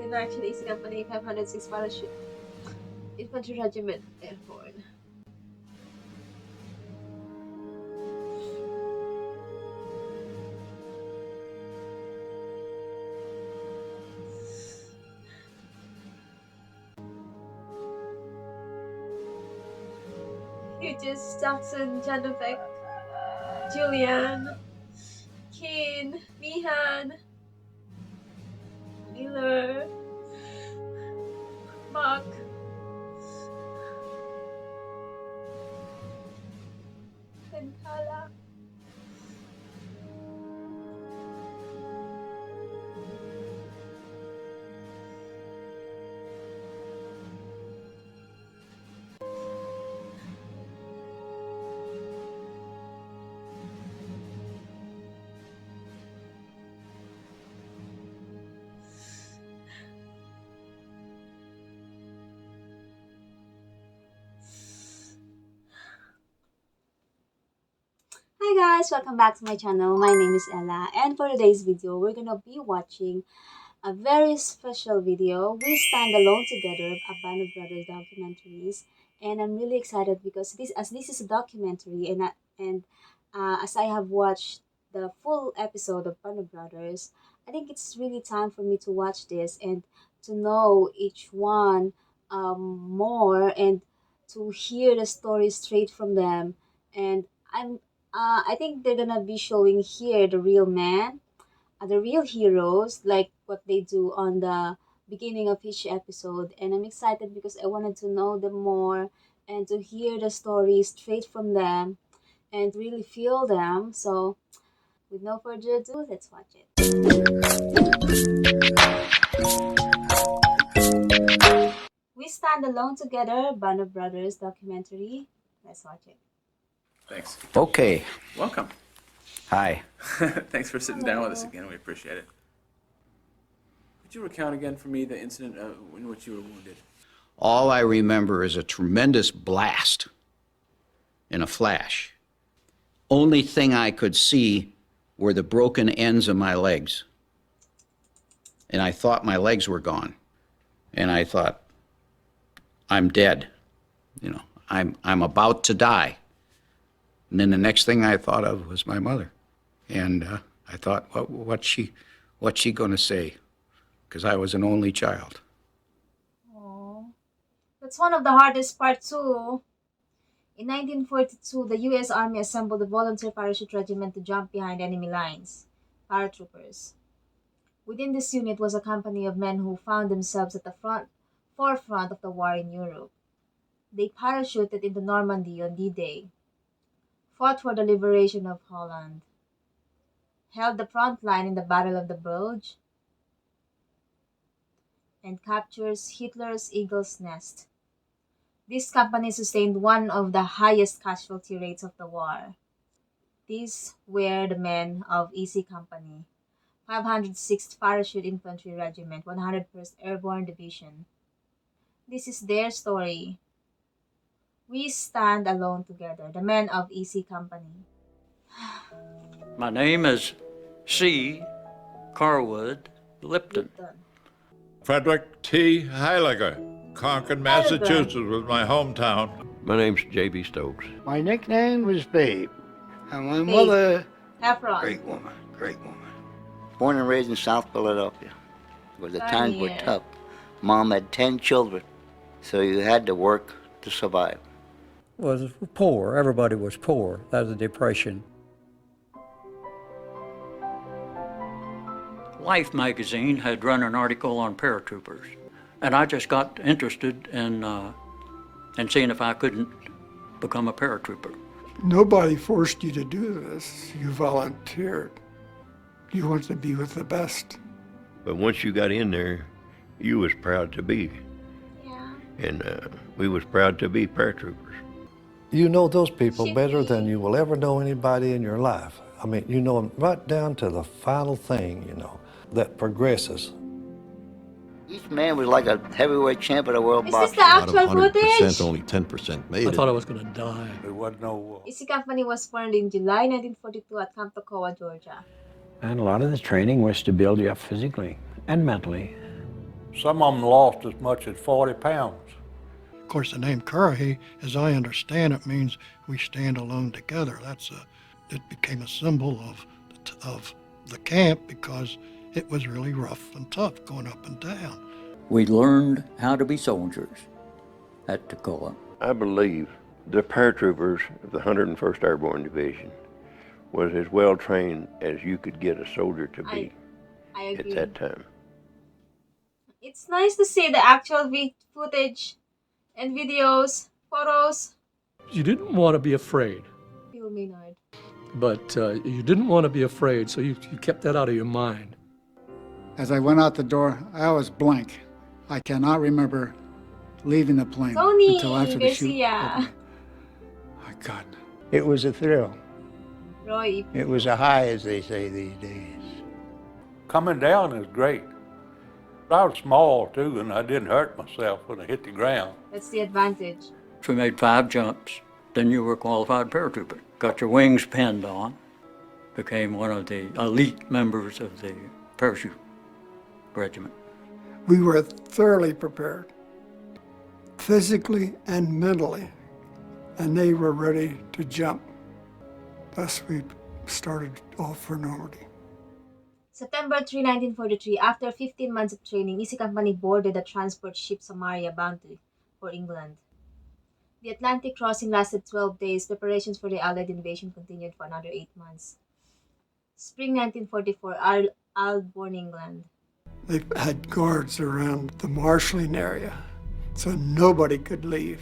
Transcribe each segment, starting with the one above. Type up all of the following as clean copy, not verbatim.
Yun actually is company 506 Parachute Infantry Regiment Airborne. Hughes, Jackson, Januvek, Julian, Keen, Mihan, Miller, Mark, Kala. Hi guys, welcome back to my channel. My name is Ella, and for today's video, we're gonna be watching a very special video. We stand alone together, a band of brothers documentaries, and I'm really excited because this is a documentary, as I have watched the full episode of Band of Brothers, I think it's really time for me to watch this and to know each one more and to hear the story straight from them. And I think they're gonna be showing here the real man, the real heroes, like what they do on the beginning of each episode. And I'm excited because I wanted to know them more and to hear the story straight from them and really feel them. So, with no further ado, let's watch it. We Stand Alone Together, Band of Brothers documentary. Let's watch it. Thanks. Okay. Welcome. Hi. Thanks for sitting down with us again. We appreciate it. Could you recount again for me the incident in which you were wounded? All I remember is a tremendous blast and a flash. Only thing I could see were the broken ends of my legs. And I thought my legs were gone. And I thought, I'm dead. You know, I'm about to die. And then the next thing I thought of was my mother. And I thought, what's she going to say? Because I was an only child. Oh, that's one of the hardest parts too. In 1942, the U.S. Army assembled a volunteer parachute regiment to jump behind enemy lines, paratroopers. Within this unit was a company of men who found themselves at the forefront of the war in Europe. They parachuted into Normandy on D-Day, fought for the liberation of Holland, held the front line in the Battle of the Bulge, and captures Hitler's Eagle's Nest. This company sustained one of the highest casualty rates of the war. These were the men of EC Company, 506th Parachute Infantry Regiment, 101st Airborne Division. This is their story. We stand alone together, the men of EC Company. My name is C. Carwood Lipton. Frederick T. Heiliger. Concord, Massachusetts was my hometown. My name's J.B. Stokes. My nickname was Babe. And my mother, Heffron. great woman. Born and raised in South Philadelphia, where the times were tough. Mom had 10 children, so you had to work to survive. Was poor. Everybody was poor. That was the Depression. Life magazine had run an article on paratroopers, and I just got interested in seeing if I couldn't become a paratrooper. Nobody forced you to do this. You volunteered. You wanted to be with the best. But once you got in there, you was proud to be. Yeah. And we was proud to be paratroopers. You know those people better than you will ever know anybody in your life. I mean, you know them right down to the final thing, you know, that progresses. Each man was like a heavyweight champ of the world Is this boxing. the actual footage? only 10% made I thought I was going to die. There wasn't no war. EC Company was formed in July 1942 at Camp Toccoa, Georgia. And a lot of the training was to build you up physically and mentally Some of them lost as much as 40 pounds. Of course, the name Currahee, as I understand it, means we stand alone together. It became a symbol of the camp because it was really rough and tough going up and down. We learned how to be soldiers at Toccoa. I believe the paratroopers of the 101st Airborne Division was as well trained as you could get a soldier to be I agree. at that time. It's nice to see the actual footage and videos, photos. You didn't want to be afraid, Phil Maynard. but you didn't want to be afraid, so you kept that out of your mind. As I went out the door, I was blank. I cannot remember leaving the plane Tony until after the shoot. Garcia. My God. It was a thrill. Roy. It was a high, as they say these days. Coming down is great. I was small too, and I didn't hurt myself when I hit the ground. That's the advantage. If we made 5 jumps, then you were a qualified paratrooper. Got your wings pinned on, became one of the elite members of the parachute regiment. We were thoroughly prepared, physically and mentally, and they were ready to jump. Thus, we started off for Normandy. September 3, 1943, after 15 months of training, Easy Company boarded the transport ship Samaria bound for England. The Atlantic crossing lasted 12 days. Preparations for the Allied invasion continued for another 8 months. Spring 1944, Ellabrown, England. They had guards around the marshalling area, so nobody could leave.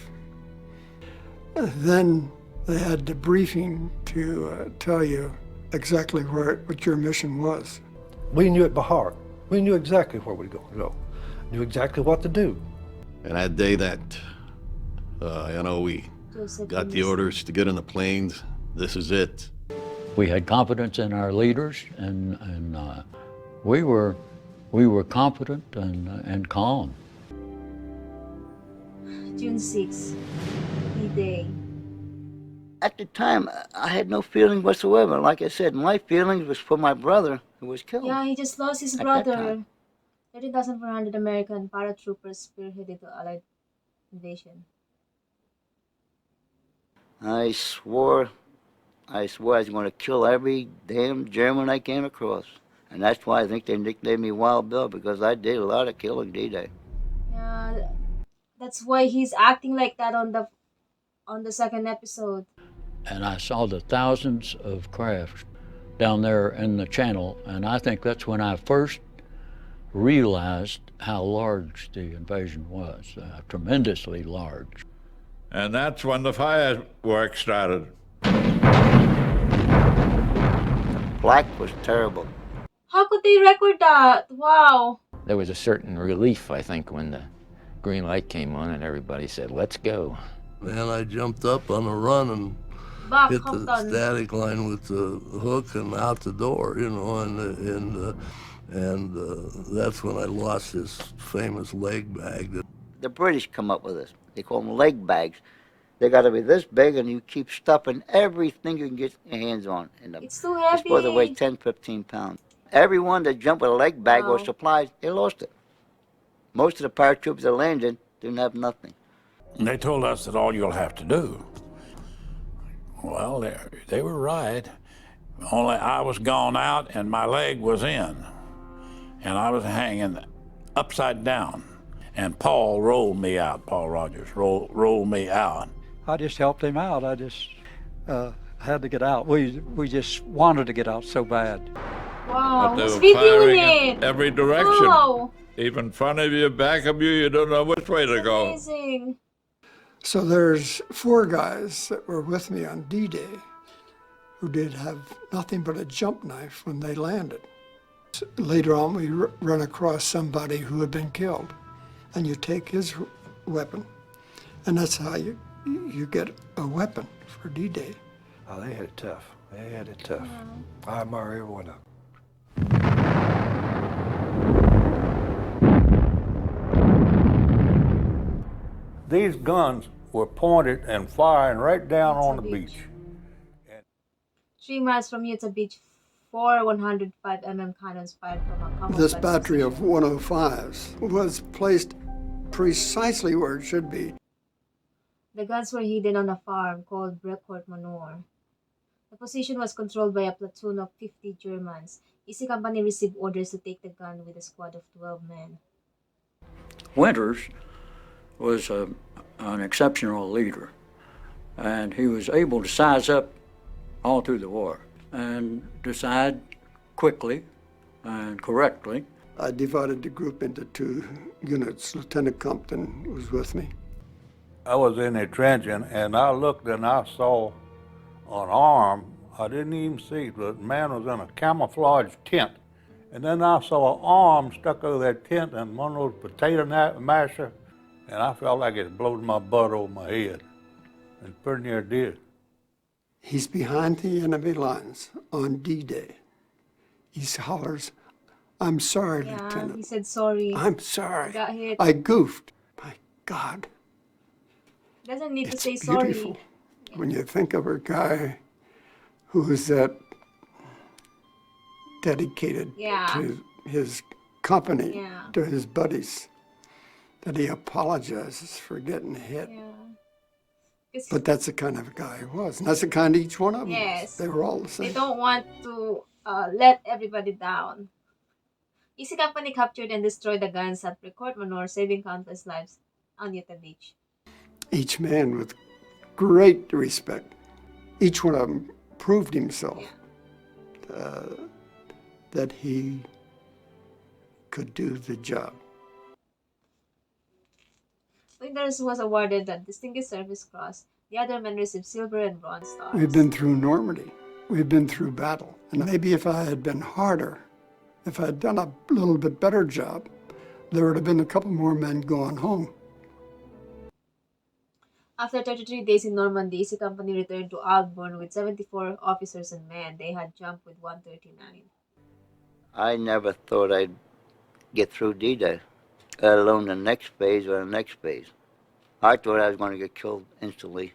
Then they had debriefing to tell you exactly what your mission was. We knew it by heart. We knew exactly where we were going to go. Knew exactly what to do. And that day that, we got the orders to get on the planes, this is it. We had confidence in our leaders, and we were confident and calm. June 6, D-Day. At the time, I had no feeling whatsoever. Like I said, my feelings was for my brother who was killed. Yeah, he just lost his At that brother. time. 30,400 American paratroopers spearheaded the Allied invasion. I swore I was going to kill every damn German I came across. And that's why I think they nicknamed me Wild Bill, because I did a lot of killing D-Day. Yeah, that's why he's acting like that on the second episode. And I saw the thousands of crafts down there in the channel, and I think that's when I first realized how large the invasion was, tremendously large. And that's when the fireworks started. Black was terrible. How could they record that? Wow. There was a certain relief, I think, when the green light came on and everybody said, "Let's go." And I jumped up on a run and Back, hit the static line with the hook and out the door, and that's when I lost this famous leg bag. The British come up with this. They call them leg bags. They got to be this big, and you keep stuffing everything you can get your hands on. And It's too heavy. It's supposed to weigh 10, 15 pounds. Everyone that jumped with a leg bag or Wow. supplies, they lost it. Most of the paratroopers that landed didn't have nothing. And they told us that all you'll have to do. Well, they were right. Only I was gone out and my leg was in. And I was hanging upside down. And Paul rolled me out, Paul Rogers rolled me out. I just helped him out. I just had to get out. We just wanted to get out so bad. Wow, But they who's were videoing firing in it? every direction. Wow, Even front of you, back of you, you don't know which way to go. amazing. So there's 4 guys that were with me on D-Day who did have nothing but a jump knife when they landed. Later on, we run across somebody who had been killed, and you take his weapon, and that's how you get a weapon for D-Day. Oh, they had it tough. They had it tough. I admire every one of them. These guns were pointed and firing right down on the beach. 3 miles from you, it's a beach 4 105mm cannons fired from a camouflage This battery of position. 105s was placed precisely where it should be. The guns were hidden on a farm called Brecourt Manor. The position was controlled by a platoon of 50 Germans. Easy Company received orders to take the gun with a squad of 12 men. Winters was an exceptional leader, and he was able to size up all through the war and decide quickly and correctly. I divided the group into 2 units. Lieutenant Compton was with me. I was in the trench and I looked and I saw an arm. I didn't even see it, but the man was in a camouflage tent. And then I saw an arm stuck over that tent and one of those potato masher, and I felt like it blowed my butt over my head. And pretty near did. He's behind the enemy lines on D-Day. He hollers, "I'm sorry, Yeah, Lieutenant. he said sorry. I'm sorry. Got hit. I goofed." My God. Doesn't need to It's say beautiful sorry. when you think of a guy who is that dedicated Yeah. to his company, Yeah. to his buddies, that he apologizes for getting hit. Yeah. But that's the kind of guy he was. And that's the kind each one of them Yes. was. They were all the They same. don't want to let everybody down. Easy Company captured and destroyed the guns at Brecourt Manor, saving countless lives on Utah Beach. Each man with great respect. Each one of them proved himself that he could do the job. Winters was awarded the Distinguished Service Cross. The other men received silver and bronze stars. We've been through Normandy. We've been through battle. And maybe if I had been harder, if I had done a little bit better job, there would have been a couple more men going home. After 33 days in Normandy, Easy Company returned to Ellabrown with 74 officers and men. They had jumped with 139. I never thought I'd get through D-Day, let alone the next phase or the next phase. I thought I was going to get killed instantly.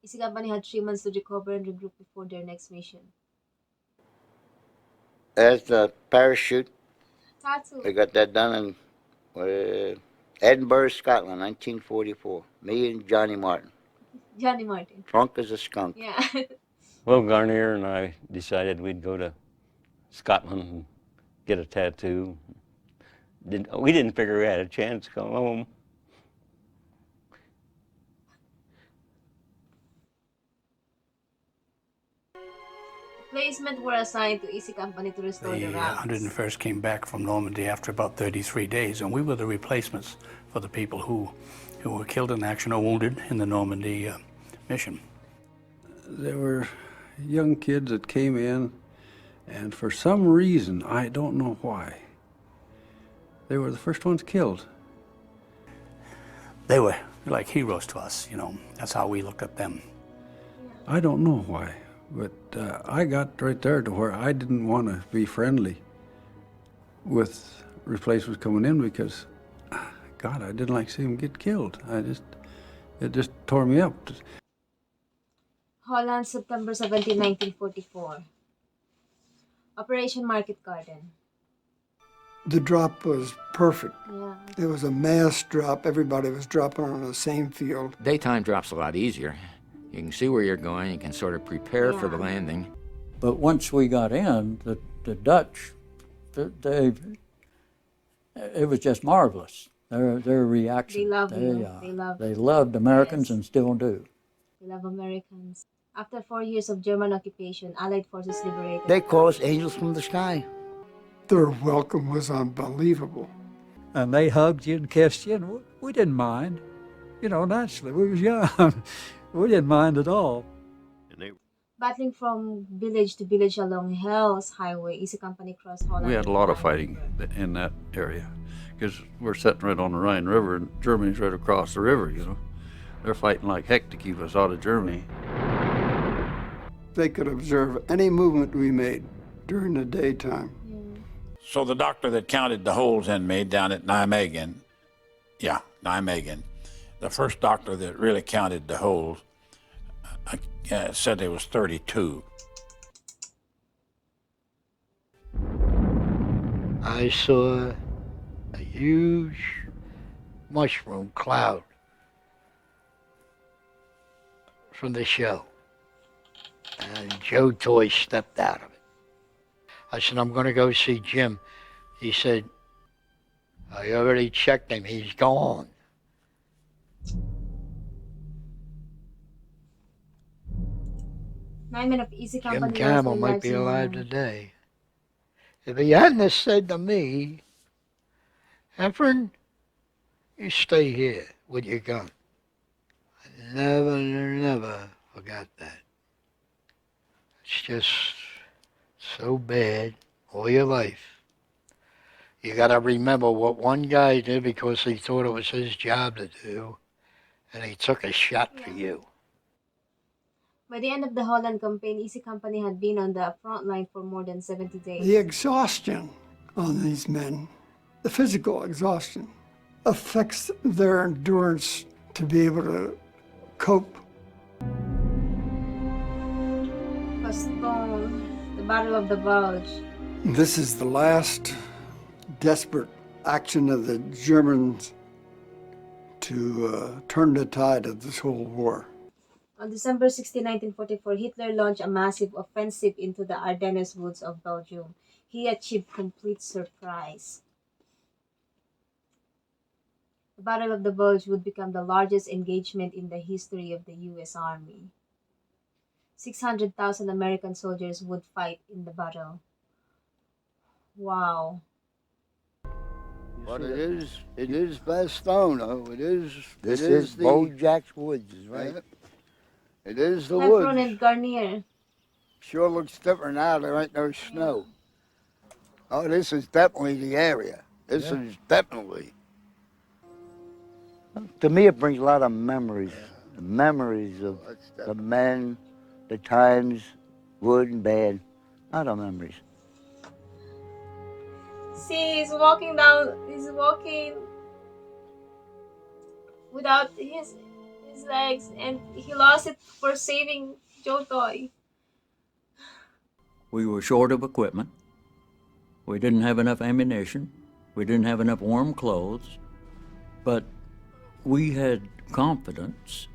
Easy Company had 3 months to recover and regroup before their next mission. As the parachute, Tattoo. we got that done in Edinburgh, Scotland, 1944. Me and Johnny Martin. Johnny Martin. Drunk as a skunk. Yeah. Well, Garnier and I decided we'd go to Scotland and get a tattoo. We didn't figure we had a chance to come home. Placement were assigned to Easy Company to restore the The ranks. 101st came back from Normandy after about 33 days, and we were the replacements for the people who were killed in action or wounded in the Normandy mission. There were young kids that came in, and for some reason, I don't know why, they were the first ones killed. They were like heroes to us, you know. That's how we looked at them. I don't know why, but I got right there to where I didn't want to be friendly with replacements coming in because, God, I didn't like seeing them get killed. It just tore me up. Holland, September 17, 1944. Operation Market Garden. The drop was perfect. Yeah. It was a mass drop. Everybody was dropping on the same field. Daytime drop's a lot easier. You can see where you're going. You can sort of prepare for the landing. But once we got in, the Dutch, it was just marvelous. Their reaction. They love you. They loved Americans and still do. They love Americans. After 4 years of German occupation, Allied forces liberated. They call us angels from the sky. Their welcome was unbelievable. And they hugged you and kissed you, and we didn't mind. You know, naturally, we was young. We didn't mind at all. Battling from village to village along Hell's Highway, Easy Company crossed Holland. We had a lot of fighting in that area because we're sitting right on the Rhine River and Germany's right across the river, you know. They're fighting like heck to keep us out of Germany. They could observe any movement we made during the daytime. So the doctor that counted the holes in me down at Nijmegen, the first doctor that really counted the holes said there was 32. I saw a huge mushroom cloud from the show. And Joe Toy stepped out of it. I said, I'm going to go see Jim. He said, I already checked him. He's gone. Nine men of Easy Jim Company lost Campbell their might lives be in alive today. If he hadn't have said to me, Efren, you stay here with your gun. I never forgot that. It's just so bad all your life. You got to remember what one guy did because he thought it was his job to do, and he took a shot for you. By the end of the Holland campaign, Easy Company had been on the front line for more than 70 days. The exhaustion on these men, the physical exhaustion, affects their endurance to be able to cope. Postpone the Battle of the Bulge. This is the last desperate action of the Germans to turn the tide of this whole war. On December 16, 1944, Hitler launched a massive offensive into the Ardennes woods of Belgium. He achieved complete surprise. The Battle of the Bulge would become the largest engagement in the history of the U.S. Army. 600,000 American soldiers would fight in the battle. Wow. But it is Bastogne, though. This is the Bojack's Woods, right? It is the Heffron woods. and Garnier. Sure looks different now. There ain't no snow. Oh, this is definitely the area. This is definitely. To me, it brings a lot of memories. The memories of the men, the times, good and bad. A lot of memories. See, he's walking without his legs, and he lost it for saving Joe Toy. We were short of equipment. We didn't have enough ammunition. We didn't have enough warm clothes. But we had confidence.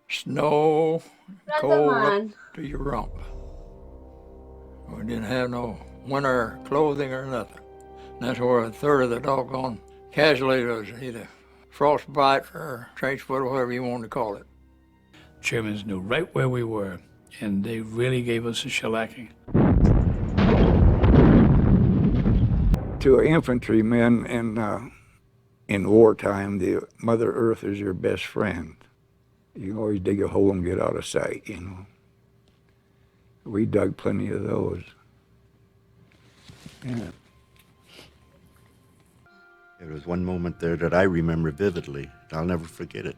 Snow, cold Randleman. up to your rump. We didn't have no winter clothing or nothing. And that's where a third of the doggone casualties was either frostbite or trench foot or whatever you want to call it. Germans knew right where we were, and they really gave us a shellacking. To an infantryman in wartime, the Mother Earth is your best friend. You can always dig a hole and get out of sight, you know. We dug plenty of those. Yeah. There was one moment there that I remember vividly. I'll never forget it.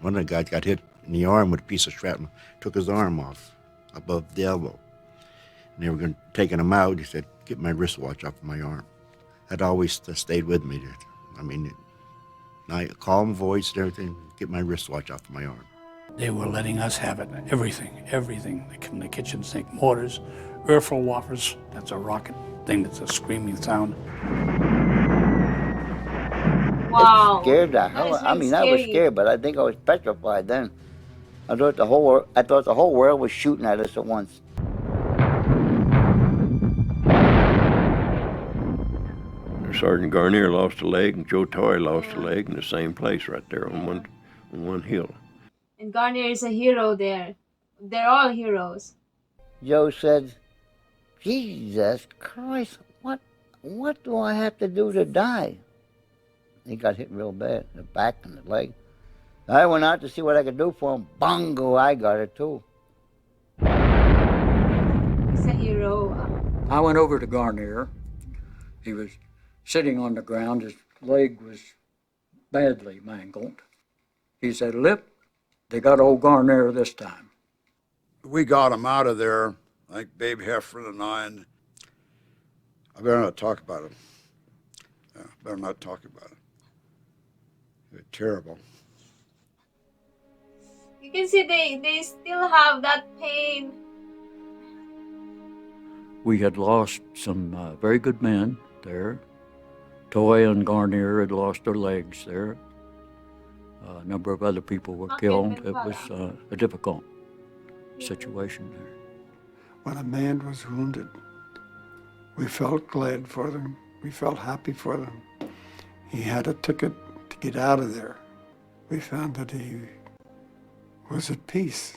One of the guys got hit in the arm with a piece of shrapnel, took his arm off above the elbow. And they were taking him out. He said, "Get my wristwatch off of my arm." That always stayed with me. I mean, calm voice and everything, "Get my wristwatch off of my arm." They were letting us have it, everything. They come in the kitchen sink, mortars, Erfelwaffers, that's a rocket thing that's a screaming sound. Wow. It scared the hell. I mean, I was scared, but I think I was petrified then. I thought the whole world was shooting at us at once. Sergeant Garnier lost a leg, and Joe Toy lost a leg in the same place right there on one hill. And Garnier is a hero there. They're all heroes. Joe said, "Jesus Christ, what do I have to do to die?" He got hit real bad, the back and the leg. I went out to see what I could do for him. Bongo, I got it too. He's a hero. I went over to Garnier. He was sitting on the ground. His leg was badly mangled. He said, "Lip, they got old Garnier this time." We got him out of there, I think Babe Heffron and I better not talk about him. Yeah, better not talk about it. They're terrible. You can see they still have that pain. We had lost some very good men there. Toy and Garnier had lost their legs there. A number of other people were killed. It was a difficult situation there. When a man was wounded, we felt glad for them. We felt happy for them. He had a ticket to get out of there. We found that he was at peace,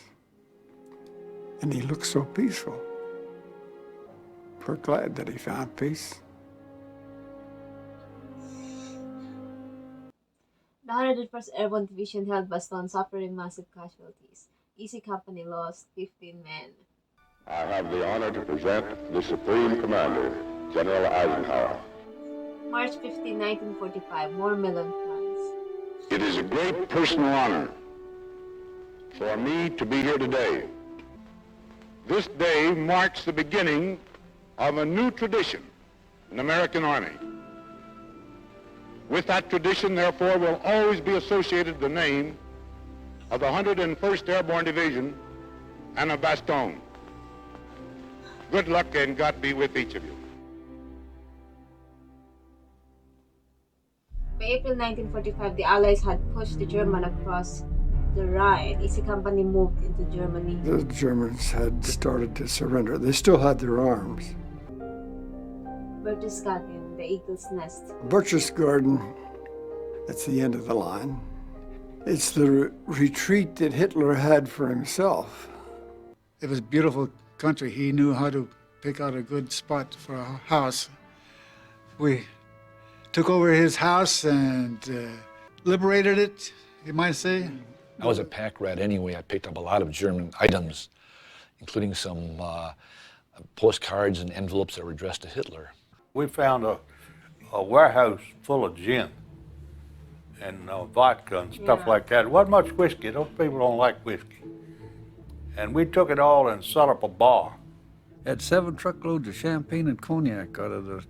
and he looked so peaceful. We're glad that he found peace. The 101st Airborne Division held Bastogne, suffering massive casualties. Easy Company lost 15 men. I have the honor to present the Supreme Commander, General Eisenhower. March 15, 1945, War Melon, France. It is a great personal honor for me to be here today. This day marks the beginning of a new tradition in the American Army. With that tradition, therefore, will always be associated the name of the 101st Airborne Division and of Bastogne. Good luck and God be with each of you. By April 1945, the Allies had pushed the German across the Rhine. Easy Company moved into Germany. The Germans had started to surrender. They still had their arms. Berchtesgaden, the Eagle's Nest. Berchtesgaden, that's the end of the line. It's the retreat that Hitler had for himself. It was a beautiful country. He knew how to pick out a good spot for a house. We took over his house and liberated it, you might say. I was a pack rat anyway. I picked up a lot of German items, including some postcards and envelopes that were addressed to Hitler. We found a warehouse full of gin and vodka and stuff like that. It wasn't much whiskey. Those people don't like whiskey. And we took it all and set up a bar. Had 7 truckloads of champagne and cognac out of the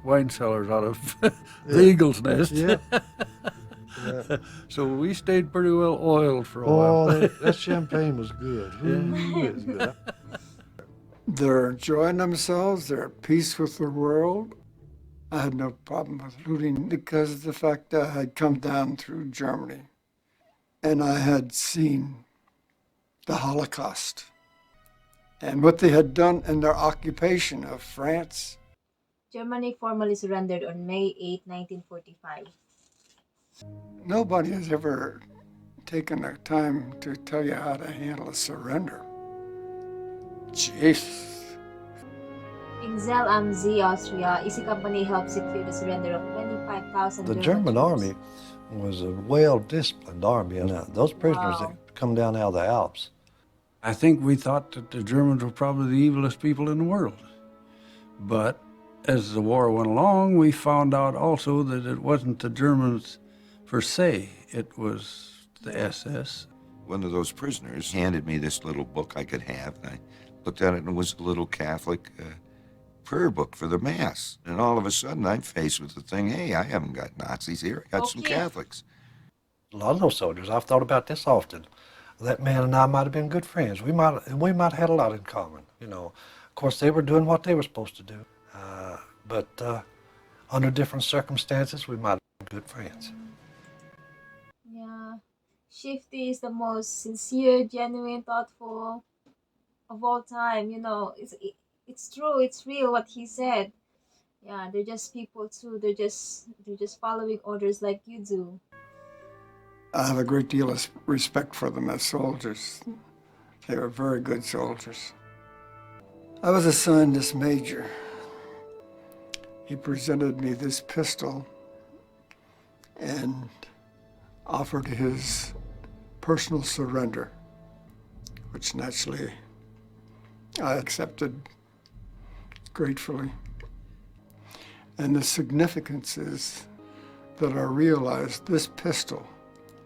wine cellars out of the Eagle's Nest. Yeah. So we stayed pretty well oiled for a while. Oh, that champagne was good. Ooh, it was good. They're enjoying themselves. They're at peace with the world. I had no problem with looting because of the fact that I had come down through Germany and I had seen the Holocaust and what they had done in their occupation of France. Germany formally surrendered on May 8, 1945. Nobody has ever taken the time to tell you how to handle a surrender. Jesus. In Zell am See, Austria, Easy Company helped secure the surrender of 25,000 The German troops. army was a well-disciplined army, and those prisoners that come down out of the Alps. I think we thought that the Germans were probably the evilest people in the world. But as the war went along, we found out also that it wasn't the Germans per se, it was the SS. One of those prisoners handed me this little book I could have, and I looked at it, and it was a little Catholic prayer book for the Mass. And all of a sudden, I'm faced with the thing, hey, I haven't got Nazis here, I got some Catholics. A lot of those soldiers, I've thought about this often. That man and I might have been good friends. We might have had a lot in common, you know. Of course, they were doing what they were supposed to do. But under different circumstances, we might have been good friends. Yeah. Shifty is the most sincere, genuine, thoughtful of all time. You know, it's true, it's real what he said. Yeah, they're just people too. They're just following orders like you do. I have a great deal of respect for them as soldiers. They were very good soldiers. I was assigned this major. He presented me this pistol and offered his personal surrender, which naturally I accepted gratefully. And the significance is that I realized this pistol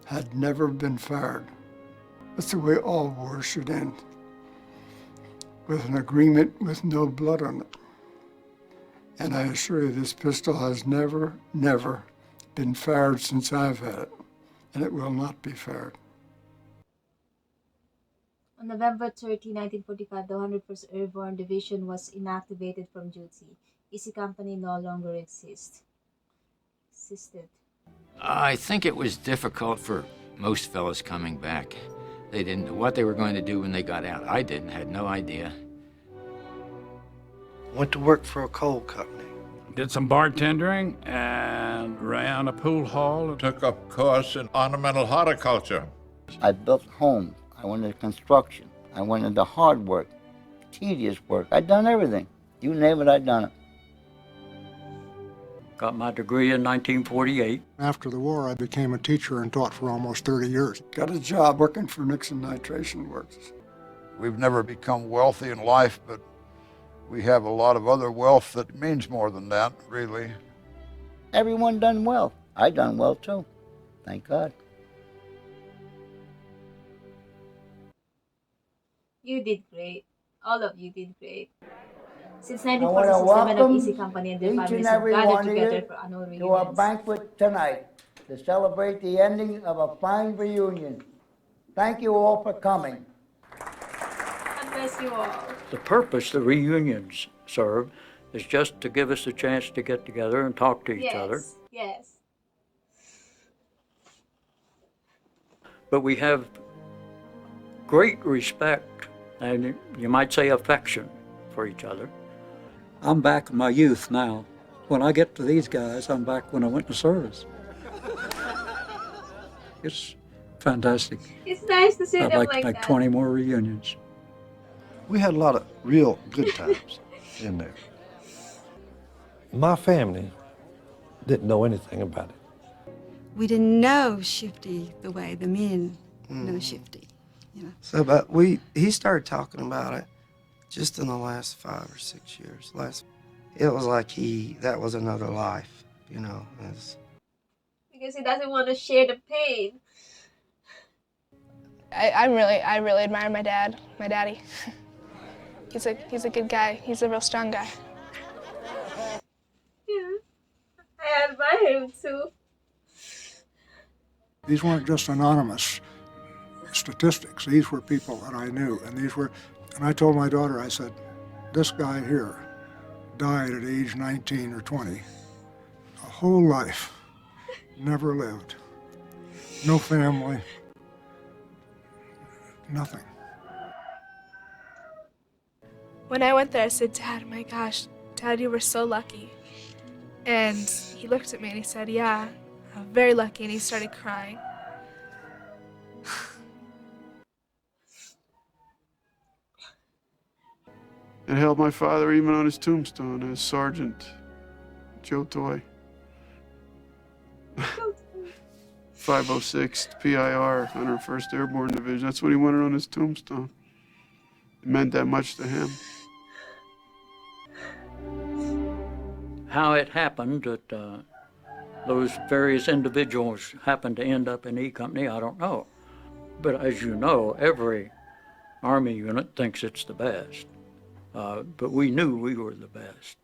had never been fired. That's the way all wars should end, with an agreement with no blood on it. And I assure you, this pistol has never been fired since I've had it, and it will not be fired. On November 30, 1945, the 101st Airborne Division was inactivated from duty. Easy Company no longer existed. I think it was difficult for most fellas coming back. They didn't know what they were going to do when they got out. I didn't, had no idea. Went to work for a coal company. Did some bartending and ran a pool hall. Took up course in ornamental horticulture. I built homes. I went into construction. I went into hard work, tedious work. I'd done everything. You name it, I'd done it. Got my degree in 1948. After the war, I became a teacher and taught for almost 30 years. Got a job working for Nixon Nitration Works. We've never become wealthy in life, but we have a lot of other wealth that means more than that, really. Everyone done well. I done well too. Thank God. You did great. All of you did great. Since I want to 1947, of welcome Easy Company and their each families and have every gathered one of together you for annual to our reunions. banquet tonight to celebrate the ending of a fine reunion. Thank you all for coming. God bless you all. The purpose the reunions serve is just to give us a chance to get together and talk to each other. Yes. But we have great respect and you might say affection for each other. I'm back in my youth now. When I get to these guys, I'm back when I went to service. It's fantastic. It's nice to see I'd them like to like make that. 20 more reunions. We had a lot of real good times in there. My family didn't know anything about it. We didn't know Shifty the way the men know Shifty. You know? So, but he started talking about it just in the last 5 or 6 years. It was like that was another life, you know. Because he doesn't want to share the pain. I really admire my daddy. He's a good guy. He's a real strong guy. Yeah, I admire him too. These weren't just anonymous statistics. These were people that I knew, and I told my daughter, I said, this guy here died at age 19 or 20. A whole life, never lived. No family, nothing. When I went there, I said, Dad, my gosh, Dad, you were so lucky. And he looked at me and he said, yeah, I'm very lucky, and he started crying. It held my father even on his tombstone as Sergeant Joe Toy. 506 PIR, 101st Airborne Division. That's what he wanted on his tombstone. It meant that much to him. How it happened that those various individuals happened to end up in E Company, I don't know. But as you know, every Army unit thinks it's the best. But we knew we were the best.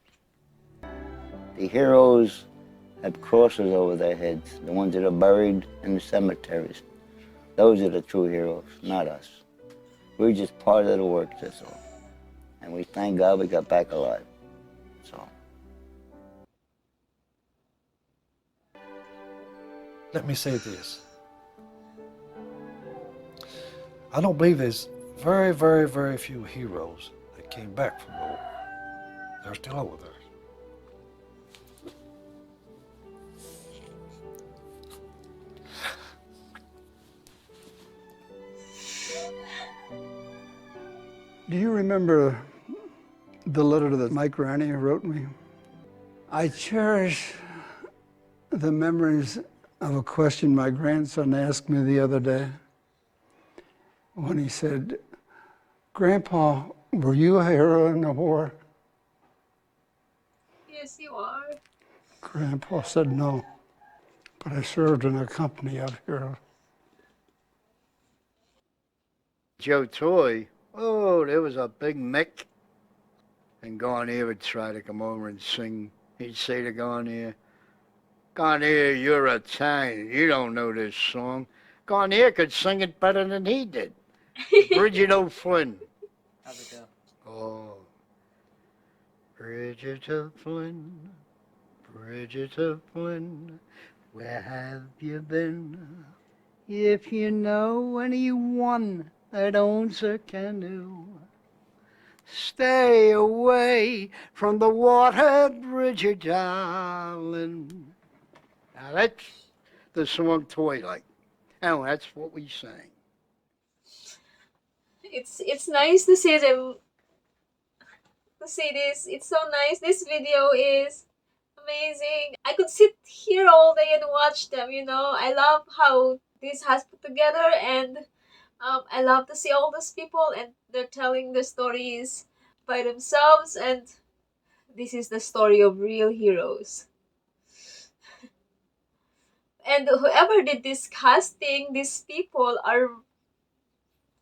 The heroes have crosses over their heads, the ones that are buried in the cemeteries. Those are the true heroes, not us. We're just part of the work, that's all. And we thank God we got back alive. That's all. Let me say this. I don't believe there's very, very, very few heroes that came back from the war. They're still over there. Do you remember the letter that Mike Ranney wrote me? I cherish the memories of a question my grandson asked me the other day when he said, Grandpa, were you a hero in the war? Yes, you are. Grandpa said no, but I served in a company of heroes. Joe Toy, oh, there was a big Mick. And Garnier would try to come over and sing. He'd say to Garnier, Garnier, you're Italian. You don't know this song. Garnier could sing it better than he did. Bridget O'Flynn. How'd it go? Oh. Bridget of Flynn, Bridget of Flynn, where have you been? If you know anyone that owns a canoe, stay away from the water, Bridget, darling. Now that's the song Twilight. And that's what we sang. It's nice to see them, to see this. It's so nice. This video is amazing. I could sit here all day and watch them, you know. I love how this has put together, and I love to see all these people and they're telling the stories by themselves, and this is the story of real heroes. And whoever did this casting, these people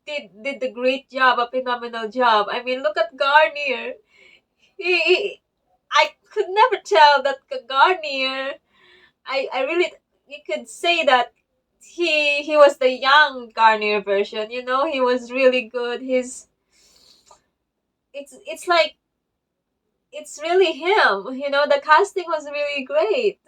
did a great job, a phenomenal job. I mean, look at Garnier. I could never tell that Garnier. I really, you could say that he was the young Garnier version. You know, he was really good. It's like it's really him. You know, the casting was really great.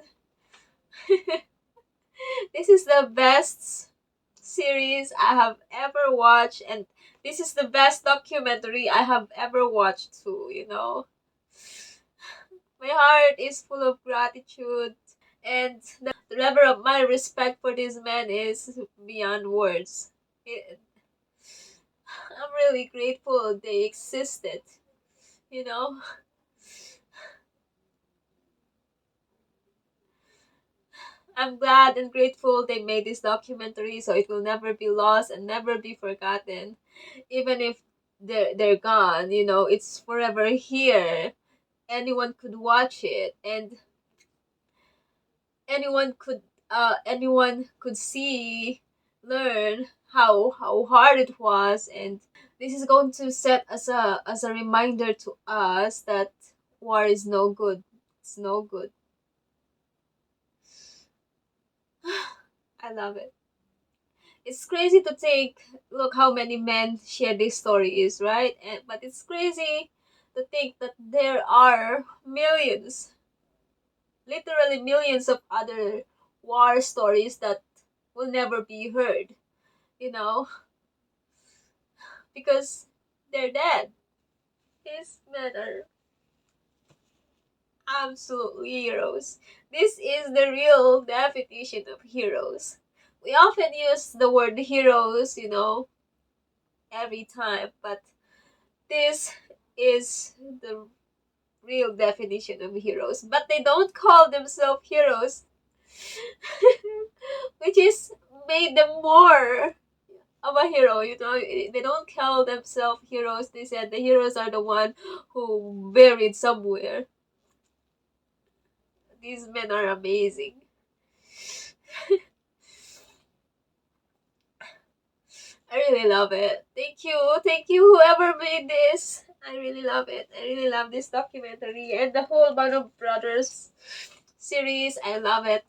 This is the best series I have ever watched, and this is the best documentary I have ever watched too, you know. My heart is full of gratitude, and the level of my respect for this man is beyond words. I'm really grateful they existed, you know. I'm glad and grateful they made this documentary so it will never be lost and never be forgotten. Even if they're gone, you know, it's forever here. Anyone could watch it, and anyone could see, learn how hard it was, and this is going to set as a reminder to us that war is no good. It's no good. I love it. It's crazy to think, look how many men share this story is, right? But it's crazy to think that there are millions, literally millions of other war stories that will never be heard, you know, because they're dead. These men are absolutely heroes. This is the real definition of heroes. We often use the word heroes, you know, every time, but this is the real definition of heroes. But they don't call themselves heroes, which is made them more of a hero, you know. They don't call themselves heroes. They said the heroes are the one who buried somewhere. These men are amazing. I really love it. Thank you whoever made this. I really love it. I really love this documentary and the whole Band of Brothers series. I love it.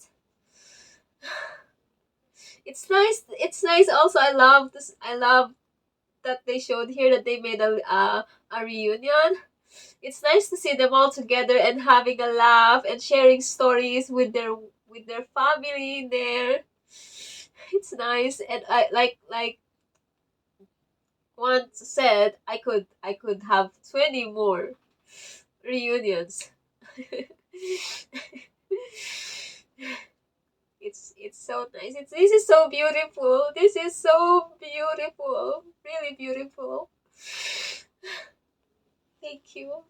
It's nice. It's nice. Also, I love this. I love that they showed here that they made a reunion. It's nice to see them all together and having a laugh and sharing stories with their family there. It's nice, and I like once said I could have 20 more reunions. It's so nice. This is so beautiful. This is so beautiful. Really beautiful. Thank you,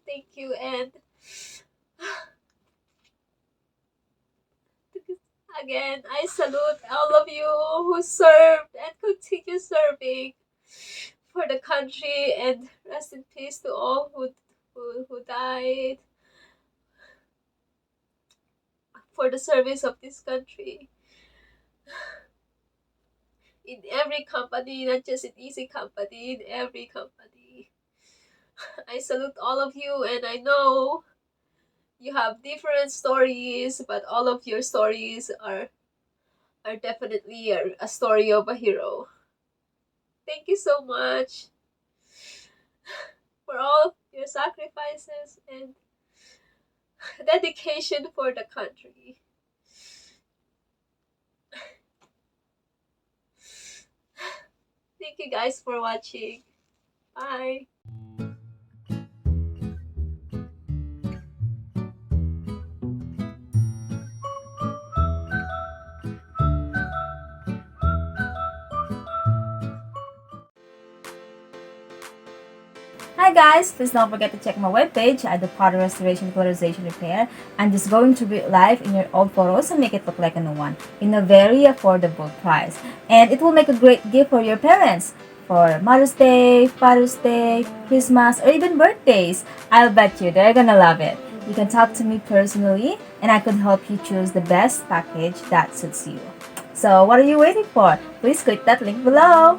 and again, I salute all of you who served and continue serving for the country, and rest in peace to all who died for the service of this country. In every company, not just in Easy Company, in every company. I salute all of you, and I know you have different stories, but all of your stories are definitely a story of a hero. Thank you so much for all your sacrifices, and Dedication for the country. Thank you guys for watching. Bye. Hi guys, please don't forget to check my webpage. I do pottery restoration, colorization, repair. I'm just going to bring life in your old photos and make it look like a new one in a very affordable price. And it will make a great gift for your parents for Mother's Day, Father's Day, Christmas, or even birthdays. I'll bet you they're gonna love it. You can talk to me personally and I could help you choose the best package that suits you. So what are you waiting for? Please click that link below.